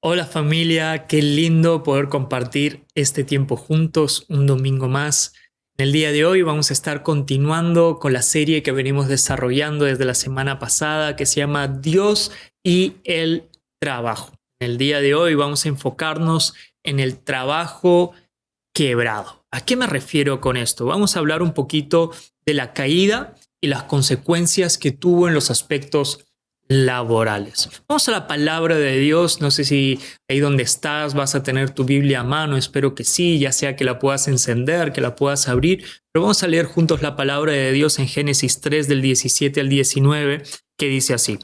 Hola familia, qué lindo poder compartir este tiempo juntos, un domingo más. En el día de hoy vamos a estar continuando con la serie que venimos desarrollando desde la semana pasada que se llama Dios y el trabajo. En el día de hoy vamos a enfocarnos en el trabajo quebrado. ¿A qué me refiero con esto? Vamos a hablar un poquito de la caída y las consecuencias que tuvo en los aspectos laborales. Vamos a la palabra de Dios. No sé si ahí donde estás vas a tener tu Biblia a mano. Espero que sí, ya sea que la puedas encender, que la puedas abrir. Pero vamos a leer juntos la palabra de Dios en Génesis 3 del 17 al 19, que dice así.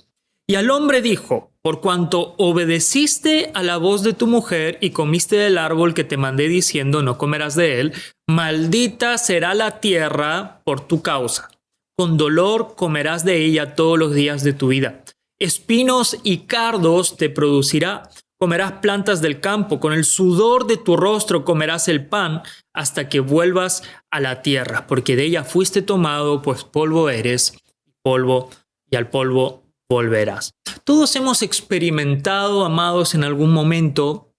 Y al hombre dijo, por cuanto obedeciste a la voz de tu mujer y comiste del árbol que te mandé diciendo, no comerás de él, maldita será la tierra por tu causa. Con dolor comerás de ella todos los días de tu vida. Espinos y cardos te producirá. Comerás plantas del campo. Con el sudor de tu rostro comerás el pan hasta que vuelvas a la tierra, porque de ella fuiste tomado, pues polvo eres, polvo y al polvo volverás. Todos hemos experimentado, amados, en algún momento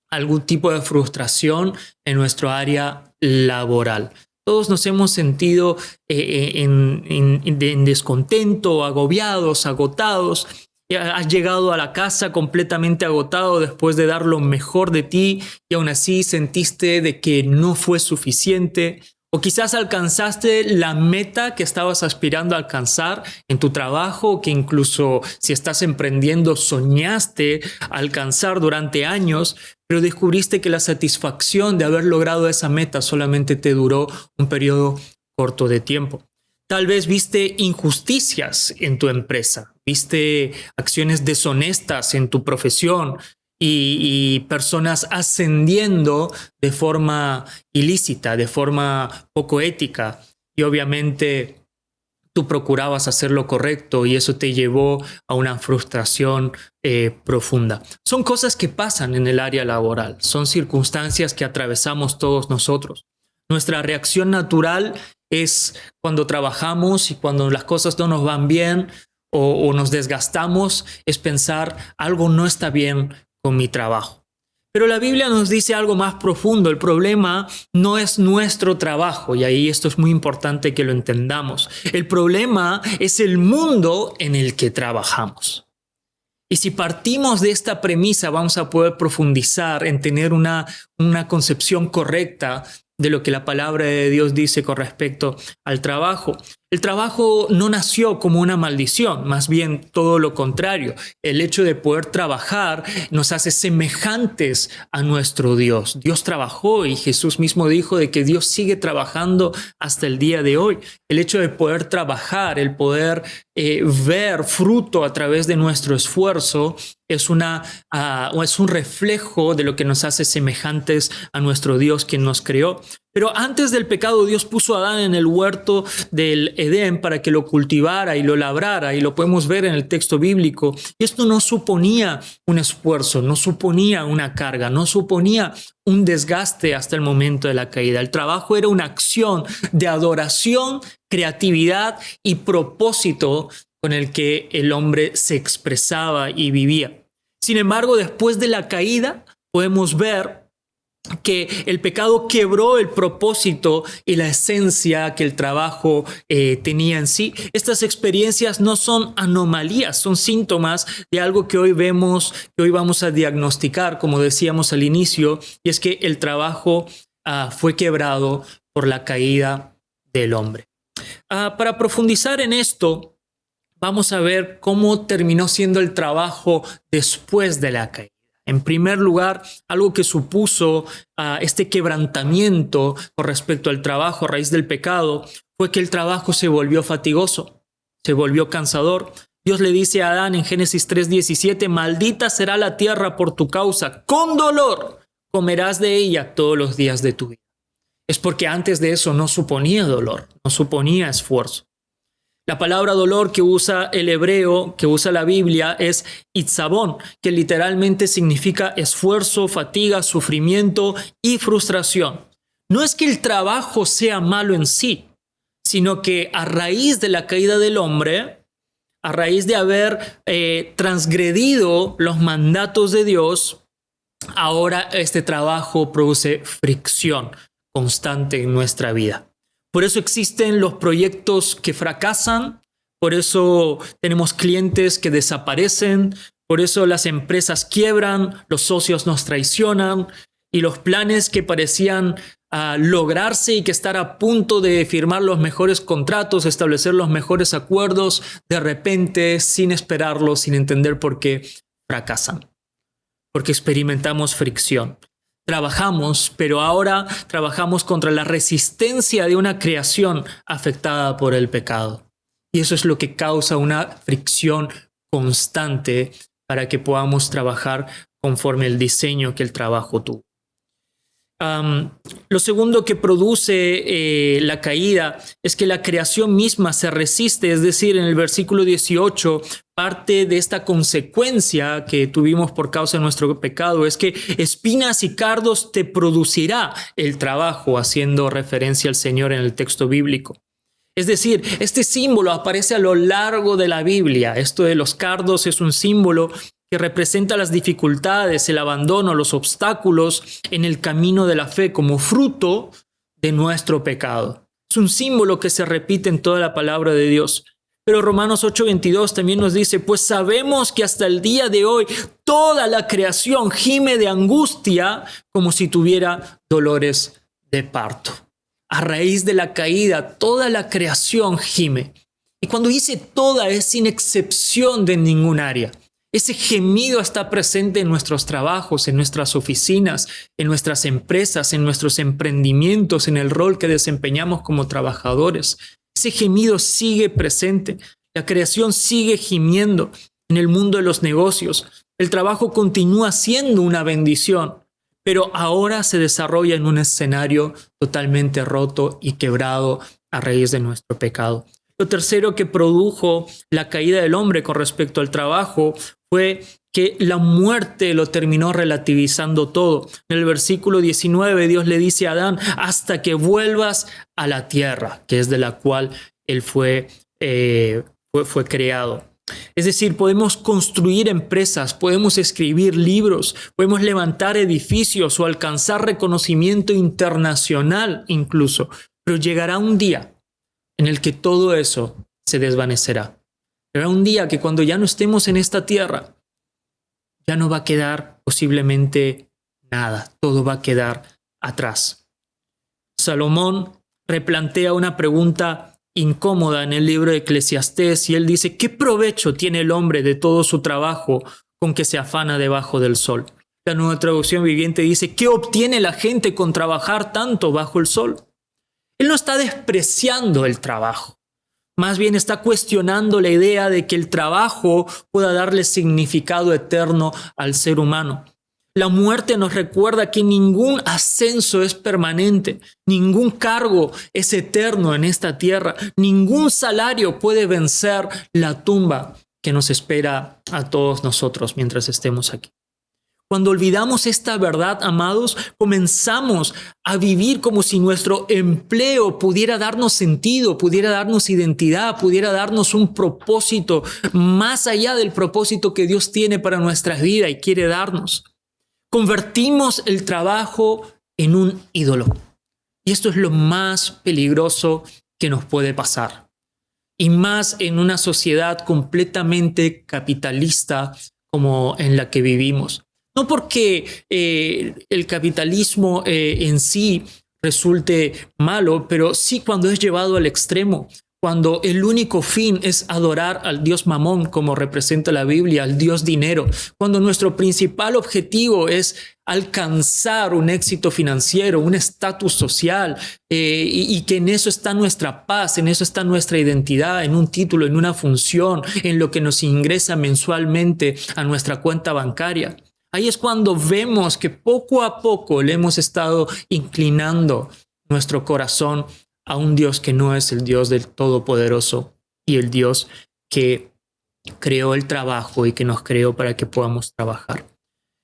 algún tipo de frustración en nuestro área laboral. Todos nos hemos sentido en descontento, agobiados, agotados. Has llegado a la casa completamente agotado después de dar lo mejor de ti y aún así sentiste de que no fue suficiente. O quizás alcanzaste la meta que estabas aspirando a alcanzar en tu trabajo, que incluso si estás emprendiendo soñaste alcanzar durante años, pero descubriste que la satisfacción de haber logrado esa meta solamente te duró un periodo corto de tiempo. Tal vez viste injusticias en tu empresa, viste acciones deshonestas en tu profesión y personas ascendiendo de forma ilícita, de forma poco ética. Y obviamente tú procurabas hacer lo correcto y eso te llevó a una frustración profunda. Son cosas que pasan en el área laboral, son circunstancias que atravesamos todos nosotros. Nuestra reacción natural es cuando trabajamos y cuando las cosas no nos van bien o nos desgastamos, es pensar algo no está bien con mi trabajo. Pero la Biblia nos dice algo más profundo. El problema no es nuestro trabajo, y ahí esto es muy importante que lo entendamos. El problema es el mundo en el que trabajamos. Y si partimos de esta premisa, vamos a poder profundizar en tener una concepción correcta de lo que la palabra de Dios dice con respecto al trabajo. El trabajo no nació como una maldición, más bien todo lo contrario. El hecho de poder trabajar nos hace semejantes a nuestro Dios. Dios trabajó y Jesús mismo dijo de que Dios sigue trabajando hasta el día de hoy. El hecho de poder trabajar, el poder ver fruto a través de nuestro esfuerzo es un reflejo de lo que nos hace semejantes a nuestro Dios, quien nos creó. Pero antes del pecado, Dios puso a Adán en el huerto del Edén para que lo cultivara y lo labrara, y lo podemos ver en el texto bíblico. Y esto no suponía un esfuerzo, no suponía una carga, no suponía un desgaste hasta el momento de la caída. El trabajo era una acción de adoración, creatividad y propósito con el que el hombre se expresaba y vivía. Sin embargo, después de la caída, podemos ver que el pecado quebró el propósito y la esencia que el trabajo tenía en sí. Estas experiencias no son anomalías, son síntomas de algo que hoy vemos, que hoy vamos a diagnosticar, como decíamos al inicio, y es que el trabajo fue quebrado por la caída del hombre. Para profundizar en esto, vamos a ver cómo terminó siendo el trabajo después de la caída. En primer lugar, algo que supuso este quebrantamiento con respecto al trabajo a raíz del pecado fue que el trabajo se volvió fatigoso, se volvió cansador. Dios le dice a Adán en Génesis 3:17, maldita será la tierra por tu causa, con dolor comerás de ella todos los días de tu vida. Es porque antes de eso no suponía dolor, no suponía esfuerzo. La palabra dolor que usa el hebreo, que usa la Biblia, es itzabón, que literalmente significa esfuerzo, fatiga, sufrimiento y frustración. No es que el trabajo sea malo en sí, sino que a raíz de la caída del hombre, a raíz de haber transgredido los mandatos de Dios, ahora este trabajo produce fricción constante en nuestra vida. Por eso existen los proyectos que fracasan, por eso tenemos clientes que desaparecen, por eso las empresas quiebran, los socios nos traicionan y los planes que parecían lograrse y que estar a punto de firmar los mejores contratos, establecer los mejores acuerdos, de repente, sin esperarlo, sin entender por qué, fracasan. Porque experimentamos fricción. Trabajamos, pero ahora trabajamos contra la resistencia de una creación afectada por el pecado. Y eso es lo que causa una fricción constante para que podamos trabajar conforme el diseño que el trabajo tuvo. Lo segundo que produce la caída es que la creación misma se resiste, es decir, en el versículo 18, parte de esta consecuencia que tuvimos por causa de nuestro pecado es que espinas y cardos te producirá el trabajo, haciendo referencia al Señor en el texto bíblico. Es decir, este símbolo aparece a lo largo de la Biblia. Esto de los cardos es un símbolo que representa las dificultades, el abandono, los obstáculos en el camino de la fe como fruto de nuestro pecado. Es un símbolo que se repite en toda la palabra de Dios. Pero Romanos 8:22 también nos dice, pues sabemos que hasta el día de hoy toda la creación gime de angustia como si tuviera dolores de parto. A raíz de la caída, toda la creación gime. Y cuando dice toda, es sin excepción de ningún área. Ese gemido está presente en nuestros trabajos, en nuestras oficinas, en nuestras empresas, en nuestros emprendimientos, en el rol que desempeñamos como trabajadores. Ese gemido sigue presente. La creación sigue gimiendo en el mundo de los negocios. El trabajo continúa siendo una bendición, pero ahora se desarrolla en un escenario totalmente roto y quebrado a raíz de nuestro pecado. Lo tercero que produjo la caída del hombre con respecto al trabajo fue que la muerte lo terminó relativizando todo. En el versículo 19 Dios le dice a Adán, hasta que vuelvas a la tierra, que es de la cual él fue creado. Es decir, podemos construir empresas, podemos escribir libros, podemos levantar edificios o alcanzar reconocimiento internacional incluso, pero llegará un día en el que todo eso se desvanecerá. Llegará un día que cuando ya no estemos en esta tierra, ya no va a quedar posiblemente nada, todo va a quedar atrás. Salomón replantea una pregunta incómoda en el libro de Eclesiastés y él dice, ¿qué provecho tiene el hombre de todo su trabajo con que se afana debajo del sol? La Nueva Traducción Viviente dice, ¿qué obtiene la gente con trabajar tanto bajo el sol? Él no está despreciando el trabajo, más bien está cuestionando la idea de que el trabajo pueda darle significado eterno al ser humano. La muerte nos recuerda que ningún ascenso es permanente, ningún cargo es eterno en esta tierra, ningún salario puede vencer la tumba que nos espera a todos nosotros mientras estemos aquí. Cuando olvidamos esta verdad, amados, comenzamos a vivir como si nuestro empleo pudiera darnos sentido, pudiera darnos identidad, pudiera darnos un propósito más allá del propósito que Dios tiene para nuestra vida y quiere darnos. Convertimos el trabajo en un ídolo. Y esto es lo más peligroso que nos puede pasar. Y más en una sociedad completamente capitalista como en la que vivimos. No porque el capitalismo en sí resulte malo, pero sí cuando es llevado al extremo, cuando el único fin es adorar al Dios Mamón, como representa la Biblia, al Dios dinero, cuando nuestro principal objetivo es alcanzar un éxito financiero, un estatus social, y que en eso está nuestra paz, en eso está nuestra identidad, en un título, en una función, en lo que nos ingresa mensualmente a nuestra cuenta bancaria. Ahí es cuando vemos que poco a poco le hemos estado inclinando nuestro corazón a un Dios que no es el Dios del Todopoderoso y el Dios que creó el trabajo y que nos creó para que podamos trabajar.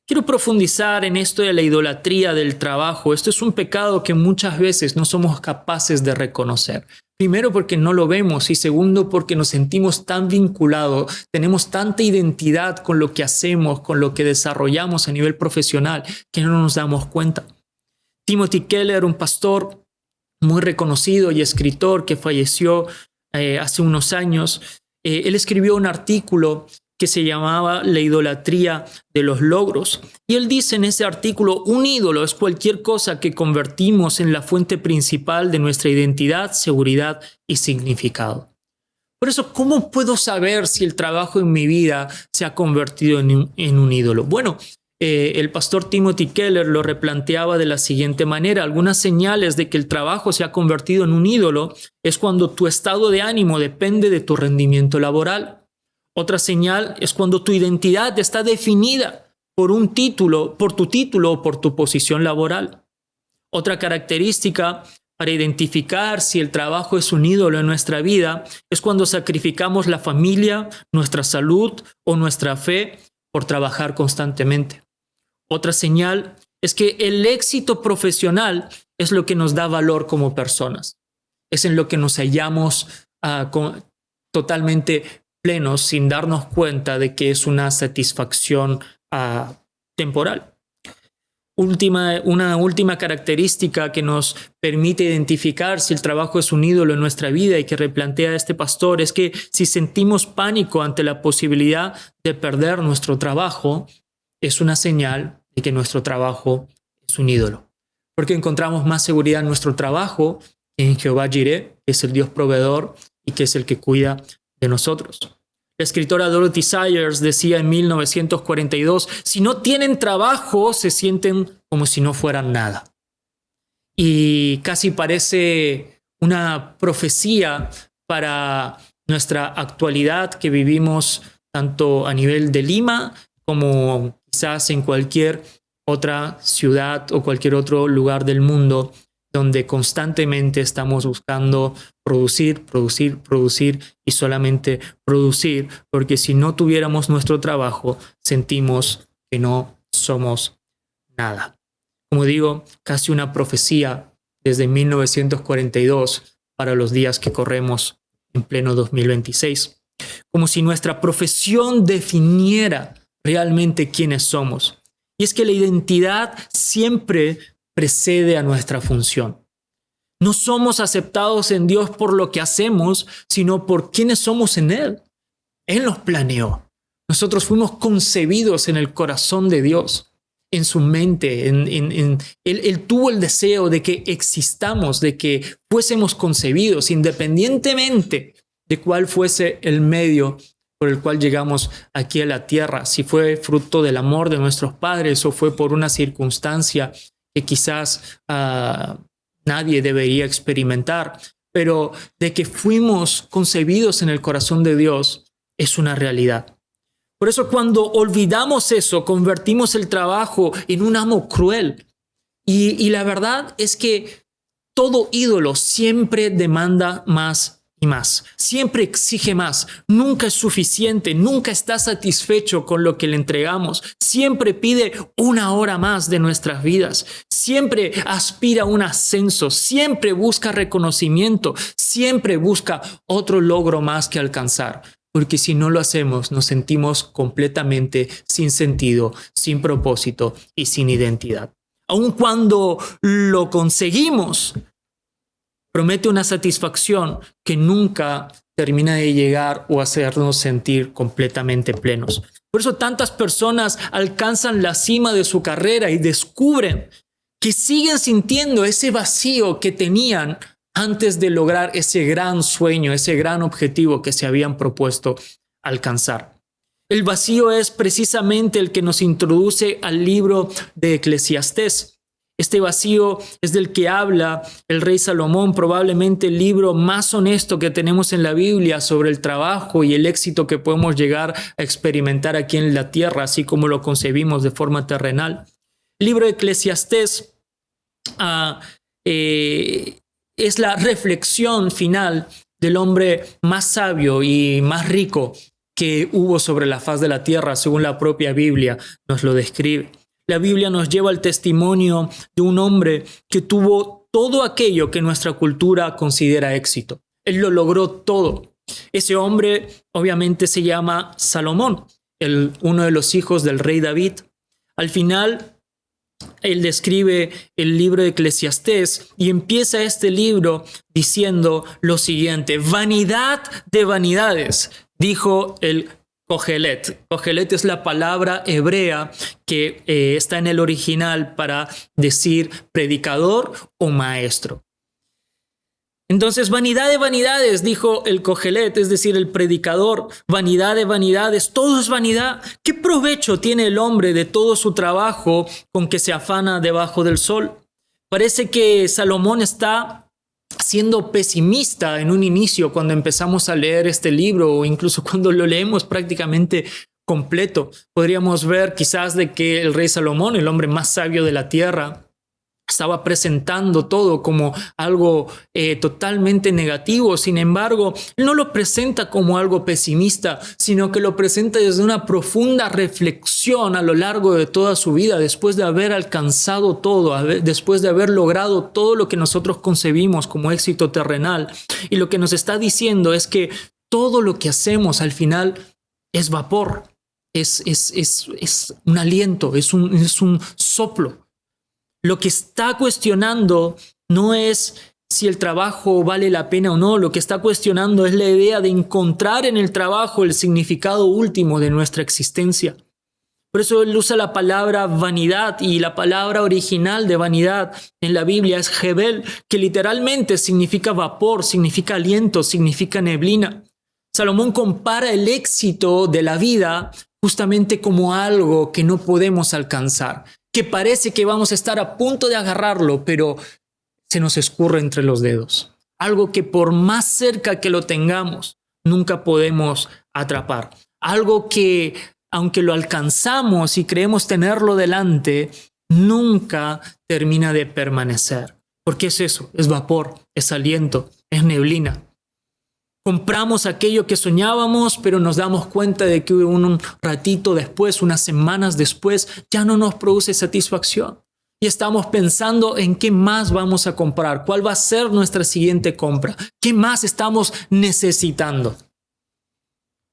Quiero profundizar en esto de la idolatría del trabajo. Esto es un pecado que muchas veces no somos capaces de reconocer. Primero porque no lo vemos y segundo porque nos sentimos tan vinculados, tenemos tanta identidad con lo que hacemos, con lo que desarrollamos a nivel profesional, que no nos damos cuenta. Timothy Keller, un pastor muy reconocido y escritor que falleció hace unos años, él escribió un artículo que se llamaba La idolatría de los logros. Y él dice en ese artículo, un ídolo es cualquier cosa que convertimos en la fuente principal de nuestra identidad, seguridad y significado. Por eso, ¿cómo puedo saber si el trabajo en mi vida se ha convertido en un ídolo? Bueno, el pastor Timothy Keller lo replanteaba de la siguiente manera. Algunas señales de que el trabajo se ha convertido en un ídolo es cuando tu estado de ánimo depende de tu rendimiento laboral. Otra señal es cuando tu identidad está definida por un título, por tu título o por tu posición laboral. Otra característica para identificar si el trabajo es un ídolo en nuestra vida es cuando sacrificamos la familia, nuestra salud o nuestra fe por trabajar constantemente. Otra señal es que el éxito profesional es lo que nos da valor como personas. Es en lo que nos hallamos totalmente plenos sin darnos cuenta de que es una satisfacción temporal. Una última característica que nos permite identificar si el trabajo es un ídolo en nuestra vida y que replantea este pastor es que si sentimos pánico ante la posibilidad de perder nuestro trabajo, es una señal de que nuestro trabajo es un ídolo. Porque encontramos más seguridad en nuestro trabajo que en Jehová Jireh, que es el Dios proveedor y que es el que cuida de nosotros. La escritora Dorothy Sayers decía en 1942, si no tienen trabajo, se sienten como si no fueran nada. Y casi parece una profecía para nuestra actualidad que vivimos tanto a nivel de Lima como quizás en cualquier otra ciudad o cualquier otro lugar del mundo donde constantemente estamos buscando producir y solamente producir, porque si no tuviéramos nuestro trabajo, sentimos que no somos nada. Como digo, casi una profecía desde 1942 para los días que corremos en pleno 2026. Como si nuestra profesión definiera realmente quiénes somos. Y es que la identidad siempre precede a nuestra función. No somos aceptados en Dios por lo que hacemos, sino por quiénes somos en Él. Él nos planeó. Nosotros fuimos concebidos en el corazón de Dios, en su mente. Él tuvo el deseo de que existamos, de que fuésemos concebidos, independientemente de cuál fuese el medio por el cual llegamos aquí a la tierra, si fue fruto del amor de nuestros padres o fue por una circunstancia que quizás nadie debería experimentar, pero de que fuimos concebidos en el corazón de Dios es una realidad. Por eso cuando olvidamos eso, convertimos el trabajo en un amo cruel. Y la verdad es que todo ídolo siempre demanda más y más, siempre exige más, nunca es suficiente, nunca está satisfecho con lo que le entregamos, siempre pide una hora más de nuestras vidas, siempre aspira a un ascenso, siempre busca reconocimiento, siempre busca otro logro más que alcanzar, porque si no lo hacemos nos sentimos completamente sin sentido, sin propósito y sin identidad. Aun cuando lo conseguimos, promete una satisfacción que nunca termina de llegar o hacernos sentir completamente plenos. Por eso tantas personas alcanzan la cima de su carrera y descubren que siguen sintiendo ese vacío que tenían antes de lograr ese gran sueño, ese gran objetivo que se habían propuesto alcanzar. El vacío es precisamente el que nos introduce al libro de Eclesiastés. Este vacío es del que habla el rey Salomón, probablemente el libro más honesto que tenemos en la Biblia sobre el trabajo y el éxito que podemos llegar a experimentar aquí en la tierra, así como lo concebimos de forma terrenal. El libro de Eclesiastés es la reflexión final del hombre más sabio y más rico que hubo sobre la faz de la tierra, según la propia Biblia nos lo describe. La Biblia nos lleva al testimonio de un hombre que tuvo todo aquello que nuestra cultura considera éxito. Él lo logró todo. Ese hombre obviamente se llama Salomón, uno de los hijos del rey David. Al final, él describe el libro de Eclesiastés y empieza este libro diciendo lo siguiente: vanidad de vanidades, dijo el Cogelet. Cogelet es la palabra hebrea que está en el original para decir predicador o maestro. Entonces, vanidad de vanidades, dijo el Cogelet, es decir, el predicador, vanidad de vanidades, todo es vanidad. ¿Qué provecho tiene el hombre de todo su trabajo con que se afana debajo del sol? Parece que Salomón está siendo pesimista en un inicio cuando empezamos a leer este libro, o incluso cuando lo leemos prácticamente completo. Podríamos ver quizás de que el rey Salomón, el hombre más sabio de la tierra, estaba presentando todo como algo totalmente negativo. Sin embargo, él no lo presenta como algo pesimista, sino que lo presenta desde una profunda reflexión a lo largo de toda su vida, después de haber alcanzado todo, después de haber logrado todo lo que nosotros concebimos como éxito terrenal. Y lo que nos está diciendo es que todo lo que hacemos al final es vapor, es un aliento, es un soplo. Lo que está cuestionando no es si el trabajo vale la pena o no. Lo que está cuestionando es la idea de encontrar en el trabajo el significado último de nuestra existencia. Por eso él usa la palabra vanidad, y la palabra original de vanidad en la Biblia es Hebel, que literalmente significa vapor, significa aliento, significa neblina. Salomón compara el éxito de la vida justamente como algo que no podemos alcanzar, que parece que vamos a estar a punto de agarrarlo, pero se nos escurre entre los dedos. Algo que por más cerca que lo tengamos, nunca podemos atrapar. Algo que, aunque lo alcanzamos y creemos tenerlo delante, nunca termina de permanecer. Porque es eso, es vapor, es aliento, es neblina. Compramos aquello que soñábamos, pero nos damos cuenta de que un ratito después, unas semanas después, ya no nos produce satisfacción. Y estamos pensando en qué más vamos a comprar, cuál va a ser nuestra siguiente compra, qué más estamos necesitando.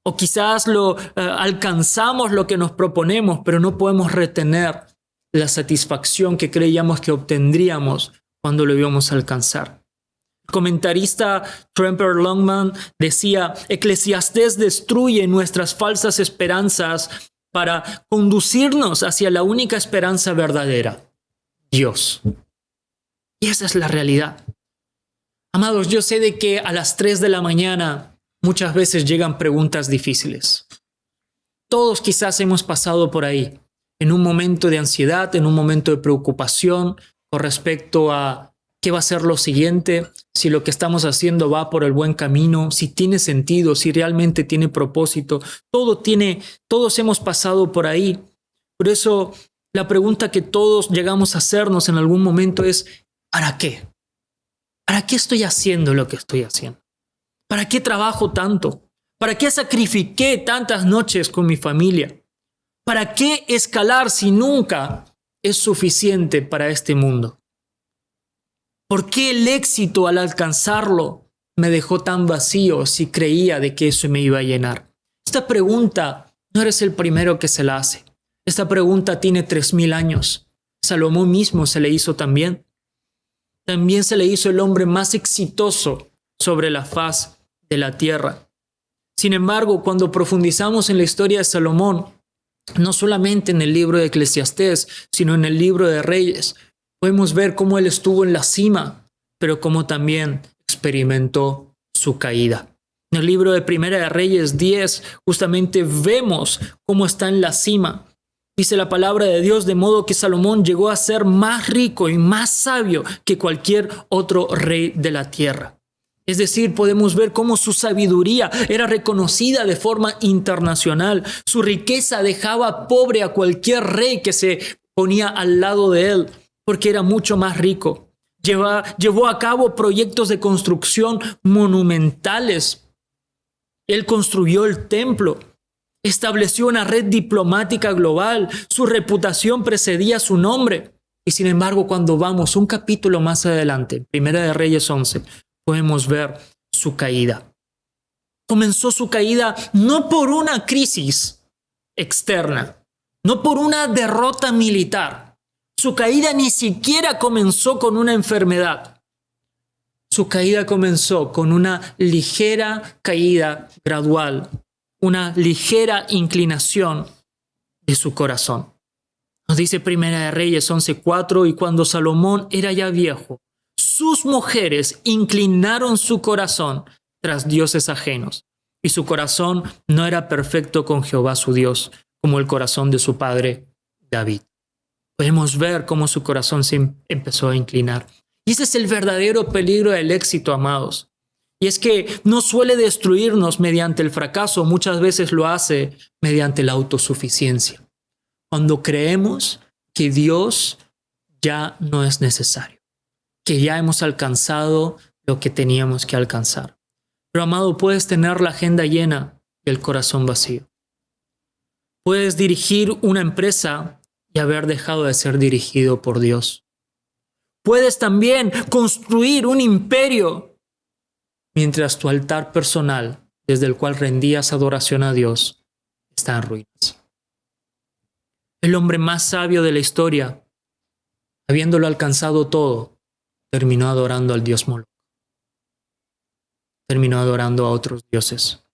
O quizás alcanzamos lo que nos proponemos, pero no podemos retener la satisfacción que creíamos que obtendríamos cuando lo íbamos a alcanzar. El comentarista Tremper Longman decía: Eclesiastés destruye nuestras falsas esperanzas para conducirnos hacia la única esperanza verdadera, Dios. Y esa es la realidad. Amados, yo sé de que a las 3 de la mañana muchas veces llegan preguntas difíciles. Todos quizás hemos pasado por ahí, en un momento de ansiedad, en un momento de preocupación con respecto a ¿qué va a ser lo siguiente? Si lo que estamos haciendo va por el buen camino, si tiene sentido, si realmente tiene propósito. Todos hemos pasado por ahí. Por eso la pregunta que todos llegamos a hacernos en algún momento es: ¿para qué? ¿Para qué estoy haciendo lo que estoy haciendo? ¿Para qué trabajo tanto? ¿Para qué sacrifiqué tantas noches con mi familia? ¿Para qué escalar si nunca es suficiente para este mundo? ¿Por qué el éxito al alcanzarlo me dejó tan vacío si creía de que eso me iba a llenar? Esta pregunta no eres el primero que se la hace. Esta pregunta tiene 3000 años. Salomón mismo se le hizo también. También se le hizo el hombre más exitoso sobre la faz de la tierra. Sin embargo, cuando profundizamos en la historia de Salomón, no solamente en el libro de Eclesiastés, sino en el libro de Reyes, podemos ver cómo él estuvo en la cima, pero cómo también experimentó su caída. En el libro de Primera de Reyes 10, justamente vemos cómo está en la cima. Dice la palabra de Dios: de modo que Salomón llegó a ser más rico y más sabio que cualquier otro rey de la tierra. Es decir, podemos ver cómo su sabiduría era reconocida de forma internacional. Su riqueza dejaba pobre a cualquier rey que se ponía al lado de él, porque era mucho más rico. Llevó a cabo proyectos de construcción monumentales. Él construyó el templo, estableció una red diplomática global. Su reputación precedía su nombre. Y sin embargo, cuando vamos un capítulo más adelante, Primera de Reyes 11, podemos ver su caída. Comenzó su caída no por una crisis externa, no por una derrota militar. Su caída ni siquiera comenzó con una enfermedad. Su caída comenzó con una ligera caída gradual, una ligera inclinación de su corazón. Nos dice Primera de Reyes 11:4, y cuando Salomón era ya viejo, sus mujeres inclinaron su corazón tras dioses ajenos, y su corazón no era perfecto con Jehová su Dios, como el corazón de su padre David. Podemos ver cómo su corazón se empezó a inclinar. Y ese es el verdadero peligro del éxito, amados. Y es que no suele destruirnos mediante el fracaso, muchas veces lo hace mediante la autosuficiencia. Cuando creemos que Dios ya no es necesario, que ya hemos alcanzado lo que teníamos que alcanzar. Pero, amado, puedes tener la agenda llena y el corazón vacío. Puedes dirigir una empresa y haber dejado de ser dirigido por Dios. Puedes también construir un imperio mientras tu altar personal, desde el cual rendías adoración a Dios, está en ruinas. El hombre más sabio de la historia, habiéndolo alcanzado todo, terminó adorando al dios Moloch. Terminó adorando a otros dioses.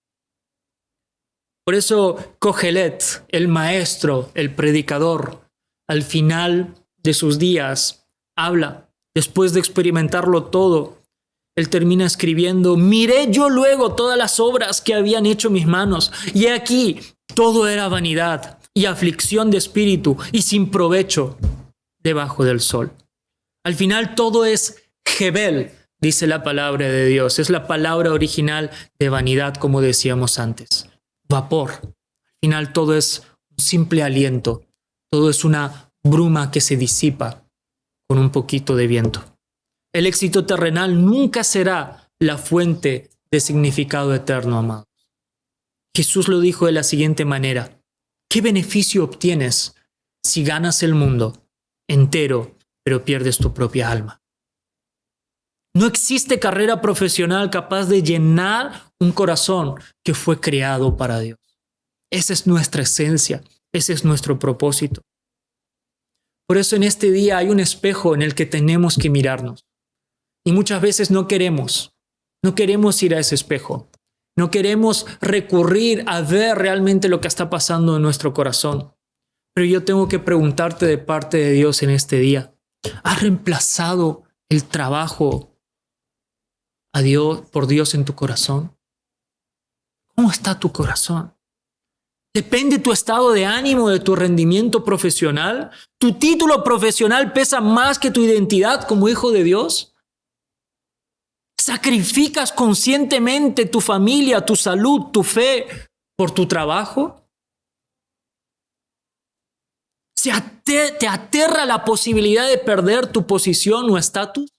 Por eso Kohelet, el maestro, el predicador, al final de sus días, habla, después de experimentarlo todo, él termina escribiendo: miré yo luego todas las obras que habían hecho mis manos, y he aquí, todo era vanidad y aflicción de espíritu y sin provecho debajo del sol. Al final todo es Jebel, dice la palabra de Dios. Es la palabra original de vanidad, como decíamos antes. Vapor. Al final todo es un simple aliento. Todo es una bruma que se disipa con un poquito de viento. El éxito terrenal nunca será la fuente de significado eterno, amados. Jesús lo dijo de la siguiente manera: ¿qué beneficio obtienes si ganas el mundo entero, pero pierdes tu propia alma? No existe carrera profesional capaz de llenar un corazón que fue creado para Dios. Esa es nuestra esencia, ese es nuestro propósito. Por eso en este día hay un espejo en el que tenemos que mirarnos. Y muchas veces no queremos ir a ese espejo. No queremos recurrir a ver realmente lo que está pasando en nuestro corazón. Pero yo tengo que preguntarte de parte de Dios en este día: ¿has reemplazado el trabajo por Dios en tu corazón? ¿Cómo está tu corazón? ¿Depende tu estado de ánimo de tu rendimiento profesional? ¿Tu título profesional pesa más que tu identidad como hijo de Dios? ¿Sacrificas conscientemente tu familia, tu salud, tu fe por tu trabajo? ¿Te aterra la posibilidad de perder tu posición o estatus?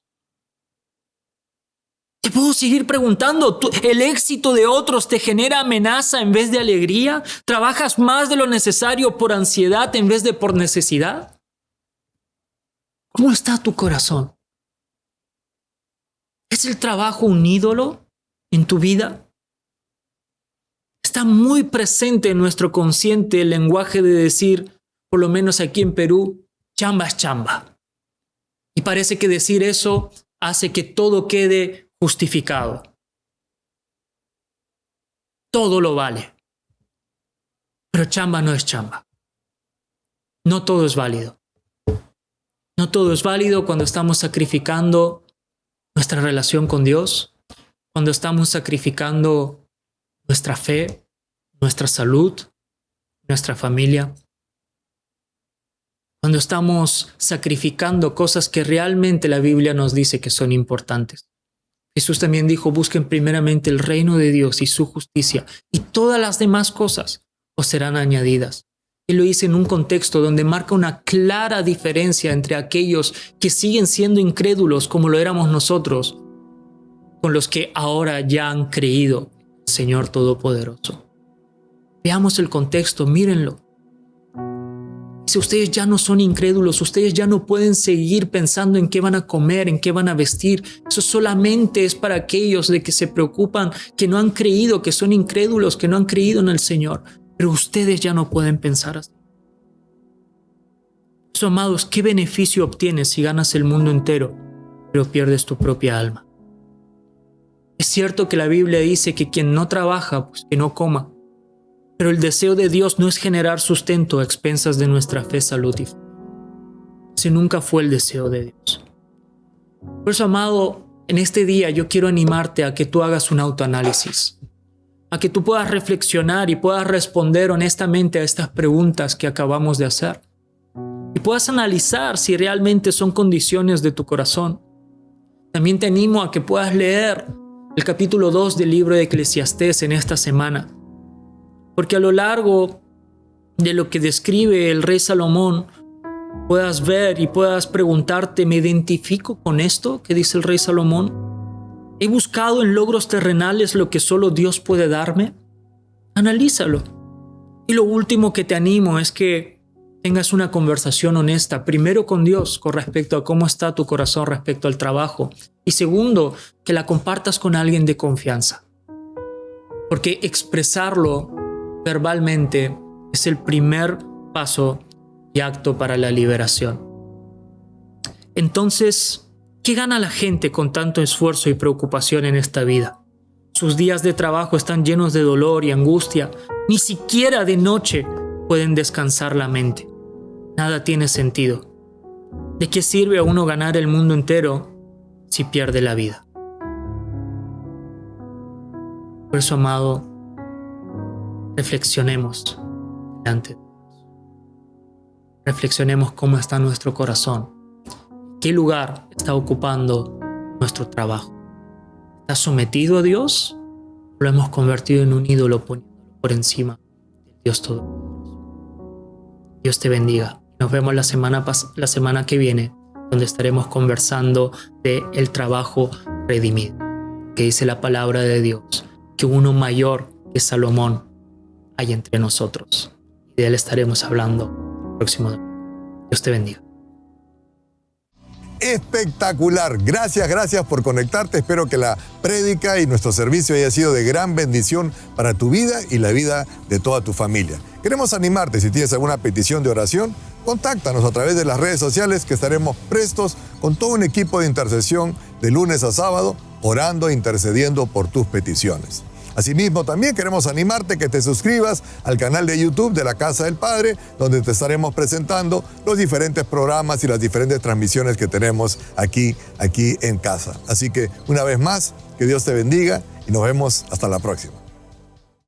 Te puedo seguir preguntando: ¿el éxito de otros te genera amenaza en vez de alegría? ¿Trabajas más de lo necesario por ansiedad en vez de por necesidad? ¿Cómo está tu corazón? ¿Es el trabajo un ídolo en tu vida? Está muy presente en nuestro consciente el lenguaje de decir, por lo menos aquí en Perú, chamba es chamba. Y parece que decir eso hace que todo quede justificado. Todo lo vale. Pero chamba no es chamba. No todo es válido. No todo es válido cuando estamos sacrificando nuestra relación con Dios, cuando estamos sacrificando nuestra fe, nuestra salud, nuestra familia, cuando estamos sacrificando cosas que realmente la Biblia nos dice que son importantes. Jesús también dijo: busquen primeramente el reino de Dios y su justicia, y todas las demás cosas os serán añadidas. Él lo dice en un contexto donde marca una clara diferencia entre aquellos que siguen siendo incrédulos, como lo éramos nosotros, con los que ahora ya han creído en el Señor Todopoderoso. Veamos el contexto, mírenlo. Dice, ustedes ya no son incrédulos, ustedes ya no pueden seguir pensando en qué van a comer, en qué van a vestir. Eso solamente es para aquellos de que se preocupan, que no han creído, que son incrédulos, que no han creído en el Señor. Pero ustedes ya no pueden pensar así. So, amados, ¿qué beneficio obtienes si ganas el mundo entero, pero pierdes tu propia alma? Es cierto que la Biblia dice que quien no trabaja, pues que no coma. Pero el deseo de Dios no es generar sustento a expensas de nuestra fe, salud y fe. Ese nunca fue el deseo de Dios. Por eso, amado, en este día yo quiero animarte a que tú hagas un autoanálisis, a que tú puedas reflexionar y puedas responder honestamente a estas preguntas que acabamos de hacer. Y puedas analizar si realmente son condiciones de tu corazón. También te animo a que puedas leer el capítulo 2 del libro de Eclesiastés en esta semana. Porque a lo largo de lo que describe el rey Salomón, puedas ver y puedas preguntarte, ¿me identifico con esto que dice el rey Salomón? ¿He buscado en logros terrenales lo que solo Dios puede darme? Analízalo. Y lo último que te animo es que tengas una conversación honesta, primero con Dios con respecto a cómo está tu corazón respecto al trabajo. Y segundo, que la compartas con alguien de confianza. Porque expresarlo verbalmente es el primer paso y acto para la liberación. Entonces, ¿qué gana la gente con tanto esfuerzo y preocupación en esta vida? Sus días de trabajo están llenos de dolor y angustia. Ni siquiera de noche pueden descansar la mente. Nada tiene sentido. ¿De qué sirve a uno ganar el mundo entero si pierde la vida? Por eso, amado, reflexionemos delante de Dios. Reflexionemos cómo está nuestro corazón. ¿Qué lugar está ocupando nuestro trabajo? ¿Está sometido a Dios? ¿O lo hemos convertido en un ídolo poniéndolo por encima del Dios Todopoderoso? Dios te bendiga. Nos vemos la semana que viene, donde estaremos conversando de el trabajo redimido. Que dice la palabra de Dios, que uno mayor que Salomón hay entre nosotros. Y de él estaremos hablando el próximo domingo. Dios te bendiga. Espectacular. Gracias por conectarte. Espero que la prédica y nuestro servicio haya sido de gran bendición para tu vida y la vida de toda tu familia. Queremos animarte. Si tienes alguna petición de oración, contáctanos a través de las redes sociales, que estaremos prestos con todo un equipo de intercesión de lunes a sábado, orando e intercediendo por tus peticiones. Asimismo, también queremos animarte que te suscribas al canal de YouTube de la Casa del Padre, donde te estaremos presentando los diferentes programas y las diferentes transmisiones que tenemos aquí en casa. Así que, una vez más, que Dios te bendiga y nos vemos hasta la próxima.